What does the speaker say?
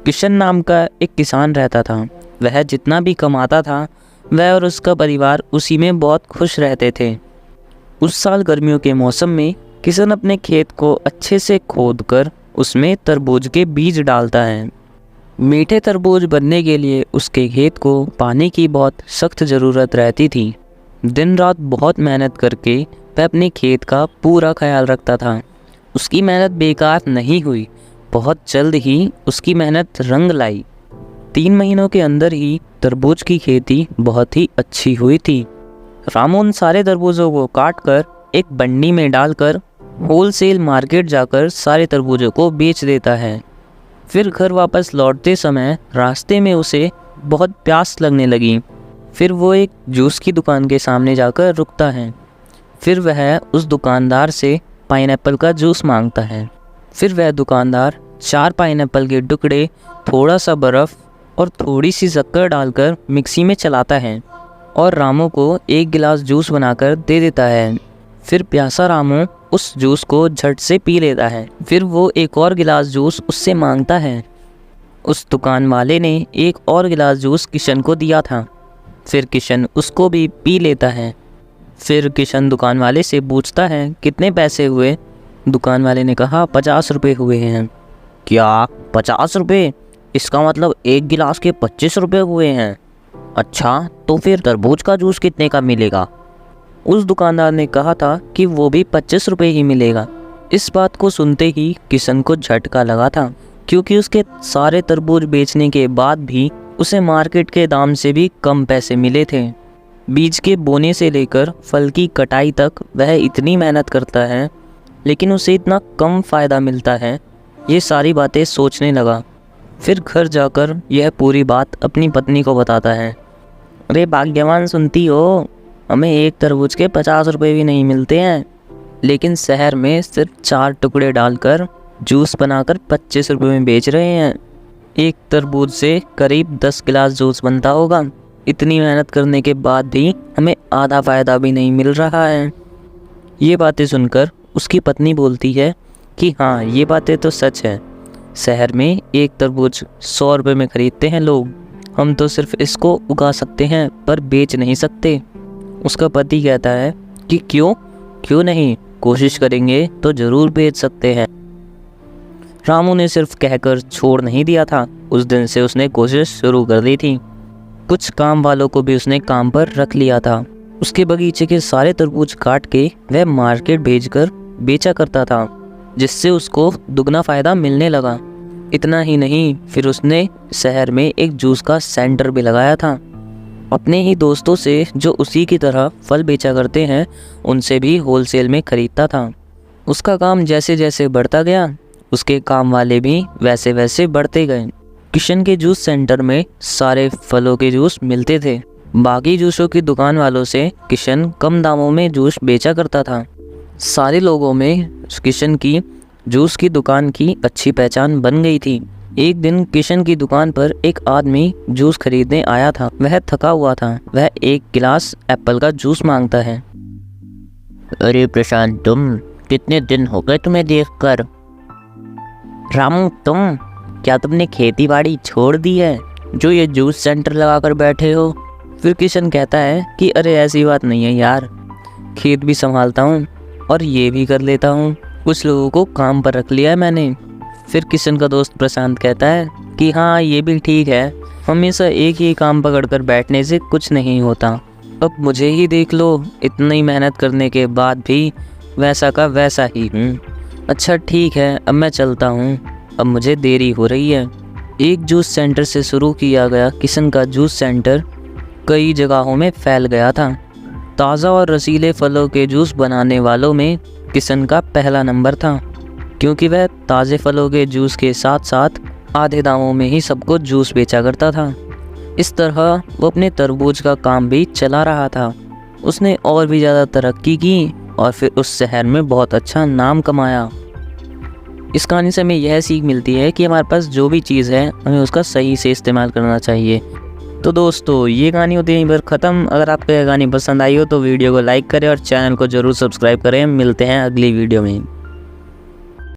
किशन नाम का एक किसान रहता था। वह जितना भी कमाता था वह और उसका परिवार उसी में बहुत खुश रहते थे। उस साल गर्मियों के मौसम में किशन अपने खेत को अच्छे से खोदकर उसमें तरबूज के बीज डालता है। मीठे तरबूज बनने के लिए उसके खेत को पानी की बहुत सख्त ज़रूरत रहती थी। दिन रात बहुत मेहनत करके वह अपने खेत का पूरा ख्याल रखता था। उसकी मेहनत बेकार नहीं हुई। बहुत जल्द ही उसकी मेहनत रंग लाई। 3 महीनों के अंदर ही तरबूज की खेती बहुत ही अच्छी हुई थी। रामू उन सारे तरबूजों को काटकर एक बंडी में डालकर होलसेल मार्केट जाकर सारे तरबूजों को बेच देता है। फिर घर वापस लौटते समय रास्ते में उसे बहुत प्यास लगने लगी। फिर वो एक जूस की दुकान के सामने जाकर रुकता है। फिर वह उस दुकानदार से पाइनएप्पल का जूस मांगता है। फिर वह दुकानदार 4 पाइनएप्पल के टुकड़े, थोड़ा सा बर्फ़ और थोड़ी सी शक्कर डालकर मिक्सी में चलाता है और रामू को 1 गिलास जूस बनाकर दे देता है। फिर प्यासा रामू उस जूस को झट से पी लेता है। फिर वो एक और गिलास जूस उससे मांगता है। उस दुकान वाले ने एक और गिलास जूस किशन को दिया था। फिर किशन उसको भी पी लेता है। फिर किशन दुकान वाले से पूछता है कितने पैसे हुए। दुकान वाले ने कहा 50 रुपये हुए हैं। क्या 50 रुपये? इसका मतलब 1 गिलास के 25 रुपये हुए हैं। अच्छा, तो फिर तरबूज का जूस कितने का मिलेगा? उस दुकानदार ने कहा था कि वो भी 25 रुपये ही मिलेगा। इस बात को सुनते ही किशन को झटका लगा था, क्योंकि उसके सारे तरबूज बेचने के बाद भी उसे मार्केट के दाम से भी कम पैसे मिले थे। बीज के बोने से लेकर फल की कटाई तक वह इतनी मेहनत करता है, लेकिन उसे इतना कम फ़ायदा मिलता है। ये सारी बातें सोचने लगा। फिर घर जाकर यह पूरी बात अपनी पत्नी को बताता है। अरे भाग्यवान, सुनती हो, हमें एक तरबूज के 50 रुपये भी नहीं मिलते हैं, लेकिन शहर में सिर्फ 4 टुकड़े डालकर जूस बनाकर 25 रुपये में बेच रहे हैं। एक तरबूज से करीब 10 गिलास जूस बनता होगा। इतनी मेहनत करने के बाद भी हमें आधा फ़ायदा भी नहीं मिल रहा है। ये बातें सुनकर उसकी पत्नी बोलती है कि हाँ, ये बातें तो सच है। शहर में एक तरबूज 100 रुपये में ख़रीदते हैं लोग। हम तो सिर्फ इसको उगा सकते हैं पर बेच नहीं सकते। उसका पति कहता है कि क्यों नहीं, कोशिश करेंगे तो ज़रूर बेच सकते हैं। रामू ने सिर्फ कहकर छोड़ नहीं दिया था। उस दिन से उसने कोशिश शुरू कर दी थी। कुछ काम वालों को भी उसने काम पर रख लिया था। उसके बगीचे के सारे तरबूज काट के वह मार्केट भेजकर बेचा करता था, जिससे उसको दुगना फ़ायदा मिलने लगा। इतना ही नहीं, फिर उसने शहर में एक जूस का सेंटर भी लगाया था। अपने ही दोस्तों से जो उसी की तरह फल बेचा करते हैं, उनसे भी होलसेल में ख़रीदता था। उसका काम जैसे जैसे बढ़ता गया, उसके काम वाले भी वैसे वैसे बढ़ते गए। किशन के जूस सेंटर में सारे फलों के जूस मिलते थे। बाकी जूसों की दुकान वालों से किशन कम दामों में जूस बेचा करता था। सारे लोगों में किशन की जूस की दुकान की अच्छी पहचान बन गई थी। एक दिन किशन की दुकान पर एक आदमी जूस खरीदने आया था। वह थका हुआ था। वह 1 गिलास एप्पल का जूस मांगता है। अरे प्रशांत, तुम कितने दिन हो गए तुम्हें देखकर? रामू, क्या तुमने खेती बाड़ी छोड़ दी है जो ये जूस सेंटर लगाकर बैठे हो? फिर किशन कहता है कि अरे ऐसी बात नहीं है यार, खेत भी संभालता हूँ और ये भी कर लेता हूँ। कुछ लोगों को काम पर रख लिया है मैंने। फिर किशन का दोस्त प्रशांत कहता है कि हाँ, ये भी ठीक है, हमेशा एक ही काम पकड़कर बैठने से कुछ नहीं होता। अब मुझे ही देख लो, इतनी मेहनत करने के बाद भी वैसा का वैसा ही हूँ। अच्छा ठीक है, अब मैं चलता हूँ, अब मुझे देरी हो रही है। एक जूस सेंटर से शुरू किया गया किशन का जूस सेंटर कई जगहों में फैल गया था। ताज़ा और रसीले फलों के जूस बनाने वालों में किशन का पहला नंबर था, क्योंकि वह ताज़े फलों के जूस के साथ साथ आधे दामों में ही सबको जूस बेचा करता था। इस तरह वो अपने तरबूज का काम भी चला रहा था। उसने और भी ज़्यादा तरक्की की और फिर उस शहर में बहुत अच्छा नाम कमाया। इस कहानी से हमें यह सीख मिलती है कि हमारे पास जो भी चीज़ है हमें उसका सही से इस्तेमाल करना चाहिए। तो दोस्तों, ये कहानी होती है यहीं पर ख़त्म। अगर आपको यह कहानी पसंद आई हो तो वीडियो को लाइक करें और चैनल को ज़रूर सब्सक्राइब करें। मिलते हैं अगली वीडियो में।